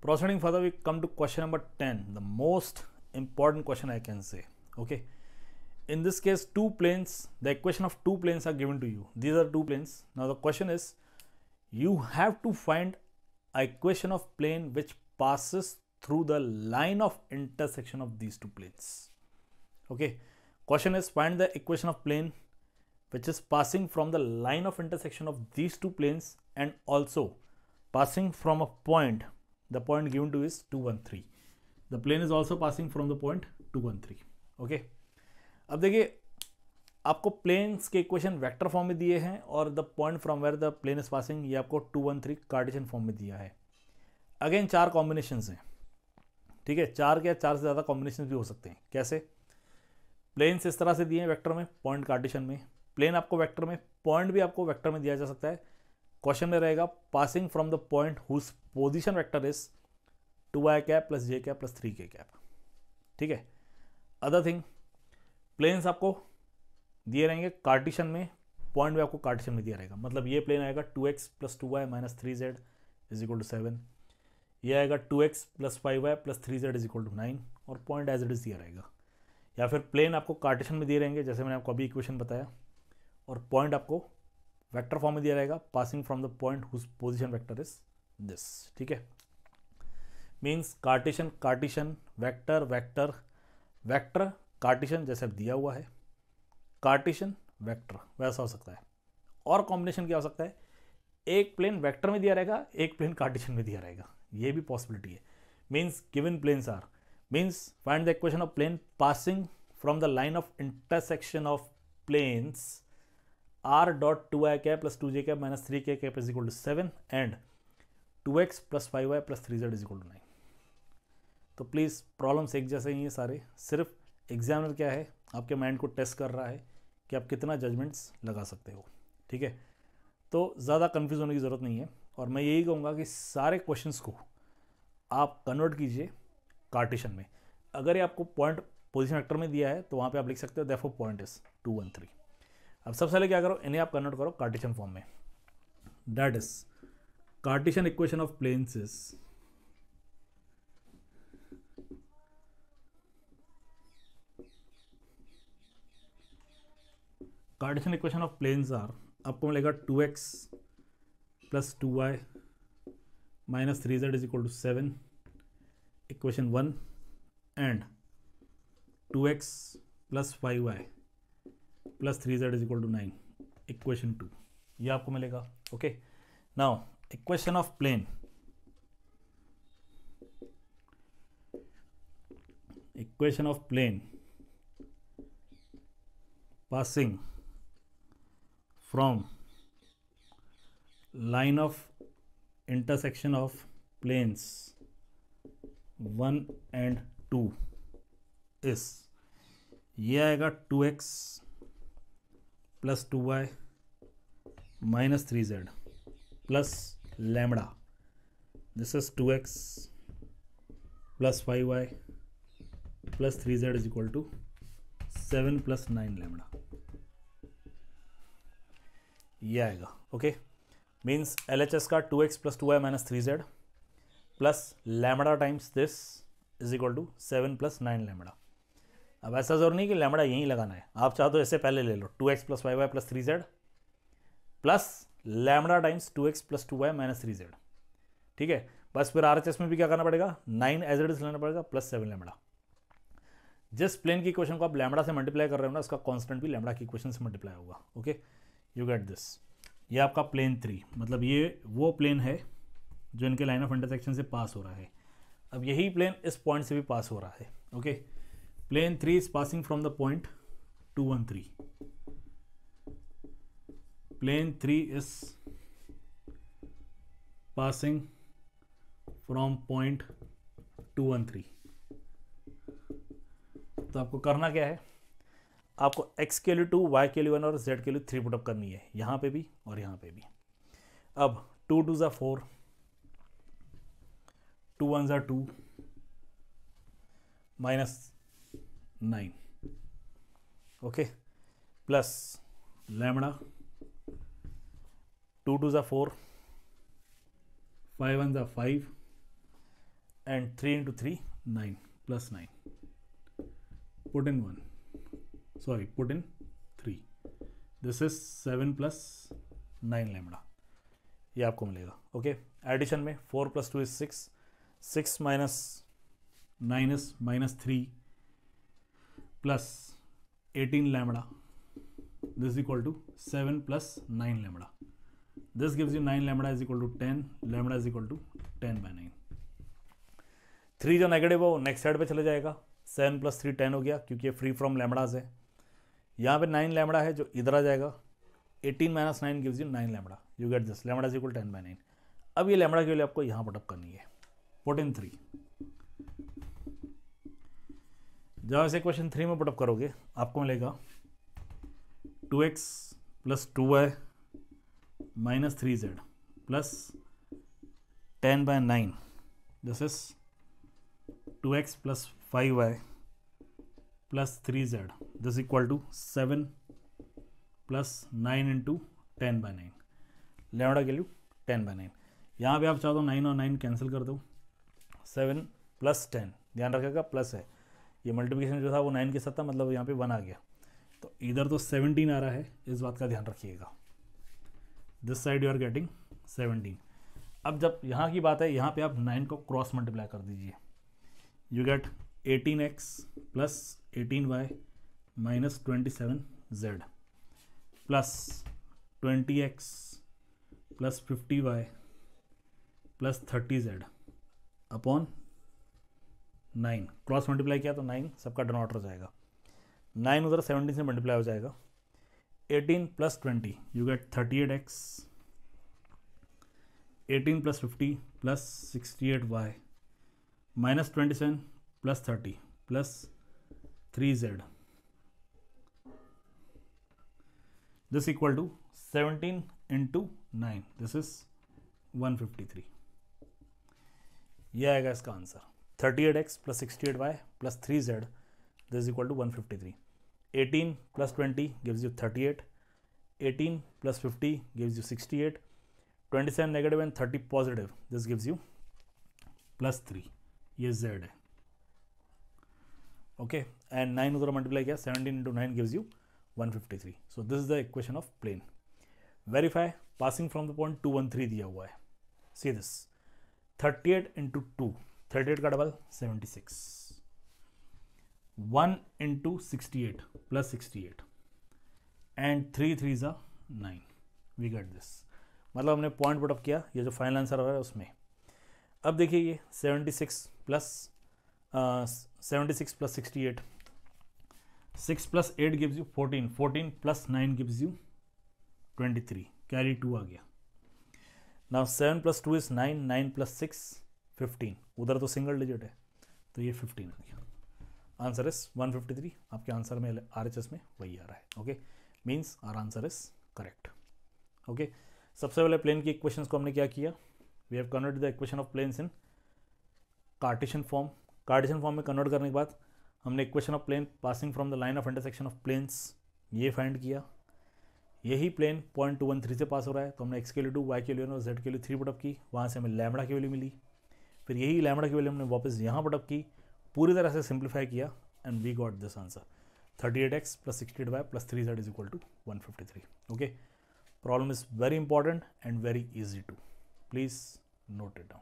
Proceeding further, we come to question number 10, the most important question I can say. Okay, in this case, two planes, the equation of two planes are given to you. These are two planes. Now the question is, you have to find a equation of plane which passes through the line of intersection of these two planes. Okay, question is, find the equation of plane which is passing from the line of intersection of these two planes and also passing from a point. The point given to is 2, 1, 3. The plane is also passing from the point 2, 1, 3. Okay, अब देखिए आपको planes के equation vector form में दिए हैं और the point from where the plane is passing ये आपको 2, 1, 3 कार्टेशियन फॉर्म में दिया है. अगेन 4 कॉम्बिनेशन हैं. ठीक है, 4 क्या 4 से ज़्यादा कॉम्बिनेशन भी हो सकते हैं. कैसे? प्लेन्स इस तरह से दिए हैं वेक्टर में, पॉइंट कार्टेशियन में. प्लेन आपको वेक्टर में, पॉइंट भी आपको वेक्टर में दिया जा सकता है. क्वेश्चन में रहेगा passing from the point whose position vector is 2i cap plus j cap plus 3k cap. ठीक है. अदर थिंग, प्लेन्स आपको दिए रहेंगे कार्टेशियन में, पॉइंट भी आपको कार्टेशियन में दिया रहेगा. मतलब ये प्लेन आएगा 2x plus 2y minus 3z is equal to 7. ये आएगा 2x plus 5y plus 3z is equal to 9 और पॉइंट एज इट इज दिया रहेगा. या फिर प्लेन आपको कार्टेशियन में दिए रहेंगे जैसे मैंने आपको अभी इक्वेशन बताया, और पॉइंट आपको वेक्टर फॉर्म में दिया रहेगा passing from the point whose position vector is this. ठीक है, means Cartesian Cartesian vector vector vector Cartesian जैसे अब दिया हुआ है, कार्टेशियन वेक्टर वैसा हो सकता है. और कॉम्बिनेशन क्या हो सकता है, एक प्लेन वेक्टर में दिया रहेगा, एक प्लेन कार्टेशियन में दिया रहेगा. ये भी पॉसिबिलिटी है. Means given planes are, means find the equation of plane passing from the line of intersection of planes r dot 2i cap plus 2j cap minus 3k cap is equal to 7 and 2x plus 5y plus 3z is equal to 9. तो please problems एक जैसे ही हैं सारे. सिर्फ examiner क्या है, आपके mind को टेस्ट कर रहा है कि आप कितना जजमेंट्स लगा सकते हो. ठीक है, तो ज़्यादा कन्फ्यूज होने की ज़रूरत नहीं है. और मैं यही कहूँगा कि सारे क्वेश्चंस को आप कन्वर्ट कीजिए कार्टेशियन में. अगर ये आपको पॉइंट पोजीशन वेक्टर में दिया है तो वहाँ पे आप लिख सकते हो देयरफॉर पॉइंट इज 2, 1, 3. अब सबसे पहले क्या करो, इन्हें आप कन्वर्ट करो कार्टेशियन फॉर्म में. That is Cartesian equation of planes is Cartesian equation of planes are, आपको मिलेगा 2x plus 2y minus 3z is equal to 7 equation 1 and 2x plus 5y plus 3z is equal to 9 equation 2. ये आपको मिलेगा. Okay, now equation of plane, equation of plane passing from line of intersection of planes 1 and 2 is, ये आएगा 2x plus 2y minus 3z plus lambda. This is 2x plus 5y plus 3z is equal to 7 plus 9 lambda. ये आएगा. Okay, means LHS का 2x plus 2y minus 3z plus lambda times this is equal to 7 plus 9 lambda. अब ऐसा जरूर नहीं कि lambda यहीं लगाना है, आप चाहो तो इससे पहले ले लो 2x plus 5y plus 3z plus lambda times 2x plus 2y minus 3z. ठीक है, बस फिर RHS में भी क्या करना पड़ेगा, 9 एज इट इज लेना पड़ेगा प्लस 7 लैम्बडा. जिस प्लेन की इक्वेशन को आप लैम्बडा से मल्टीप्लाई कर रहे हो ना, उसका कांस्टेंट भी लैम्बडा की इक्वेशन से मल्टीप्लाई होगा. Okay, you get this. ये आपका प्लेन 3, मतलब ये वो प्लेन है जो इनके लाइन ऑफ इंटरसेक्शन से पास हो रहा है. अब यही प्लेन इस पॉइंट से भी पास हो रहा है. Okay, plane 3 is passing from the point 2, 1, 3. Plane 3 is passing from point 2, 1, 3. तो आपको करना क्या है, आपको x के लिए 2, y के लिए 1 और z के लिए 3 पुटअप करनी है, यहाँ पे भी और यहाँ पे भी. अब 2 2 ज़ा 4, 2 1 ज़ा 2 माइनस 9. ओके, प्लस लैम्बडा 2 2 ज़ा 4, 5 1 ज़ा 5 and 3 into 3 9 plus 9. Put in 1, sorry, put in 3. This is 7 plus 9 lambda, ये आपको मिलेगा. ओके, एडिशन में 4 plus 2 is 6, 6 minus 9 is minus 3 plus 18 lambda. This is equal to 7 plus 9 lambda. This gives you 9 lambda is equal to 10, lambda is equal to 10 by 9. 3 जो negative हो next side पे चले जाएगा. 7 plus 3 10 हो गया क्योंकि ये फ्री फ्रॉम लैम्बडाज है. यहाँ पे 9 लैम्बडा है जो इधर आ जाएगा. 18 minus 9 gives you 9 lambda. You get this, lambda is equal to 10 by 9. अब ये लैम्बडा की वैल्यू आपको यहाँ पुटअप करनी है. Put in 3. जब ऐसे क्वेश्चन 3 में पुटअप करोगे आपको मिलेगा 2x plus 2y minus 3z plus 10 by 9. This is 2x plus 5y plus 3z. This is equal to 7 plus 9 into 10 by 9. Lambda की वैल्यू 10 by 9. यहाँ पे आप चाहो तो 9 और 9 कैंसिल कर दो. 7 plus 10, ध्यान रखिएगा प्लस है. ये मल्टीप्लिकेशन जो था वो 9 के साथ था, मतलब यहाँ पे 1 आ गया. तो इधर तो 17 आ रहा है, इस बात का ध्यान रखिएगा. This side you are getting 17. अब जब यहाँ की बात है, यहाँ पे आप 9 को क्रॉस मल्टीप्लाई कर दीजिए. You get 18x plus 18y minus 27z plus 20x plus 50y plus 30z upon 9. Cross multiply किया तो 9 सबका डिनोमिनेटर हो जाएगा. 9 उधर 17 से मल्टीप्लाई हो जाएगा. 18 plus 20 you get 38x. 18 plus 50 plus 68y minus 27 plus 30 plus 3z. This equal to 17 into 9. This is 153. यह आएगा इसका answer. 38x plus 68y plus 3z. This is equal to 153. 18 plus 20 gives you 38. 18 plus 50 gives you 68. 27 negative and 30 positive. This gives you plus 3. ये z है. Okay, and 9 उधर multiply किया. 17 into 9 gives you 153. So this is the equation of plane. Verify passing from the point 213 दिया हुआ है. See this. 38 into 2. 38 का double 76. 1 into 68 plus 68 and 3 3s are 9. We get this. मतलब हमने point put up किया, ये जो फाइनल आंसर आ रहा है उसमें. अब देखिए ये 76 plus 68. 6 plus 8 gives you 14. 14 plus 9 gives you 23. Carry 2 आ गया. Now 7 plus 2 is 9. 9 plus 6 15. उधर तो सिंगल डिजिट है तो ये 15 आ गया. Answer is 153. आपके आंसर में RHS में वही आ रहा है. Okay, means our answer is correct. Okay, सबसे पहले प्लेन की इक्वेशंस को हमने क्या किया. We have converted the equation of planes in Cartesian form. Cartesian form में कन्वर्ट करने के बाद हमने equation of plane passing from the line of intersection of planes ये फाइंड किया. यही प्लेन पॉइंट 213 से पास हो रहा है तो हमने x के लिए 2, y के लिए 1 और z के लिए 3 पुटअप की. वहाँ से हमें लैम्बडा की वैल्यू मिली. फिर यही लैम्बडा की वैल्यू हमने वापस यहाँ पुटअप की, पूरी तरह से सिंप्लीफाई किया and we got this answer. 38x plus 68y plus 3z is equal to 153. Okay, problem is very important and very easy too. Please note it down.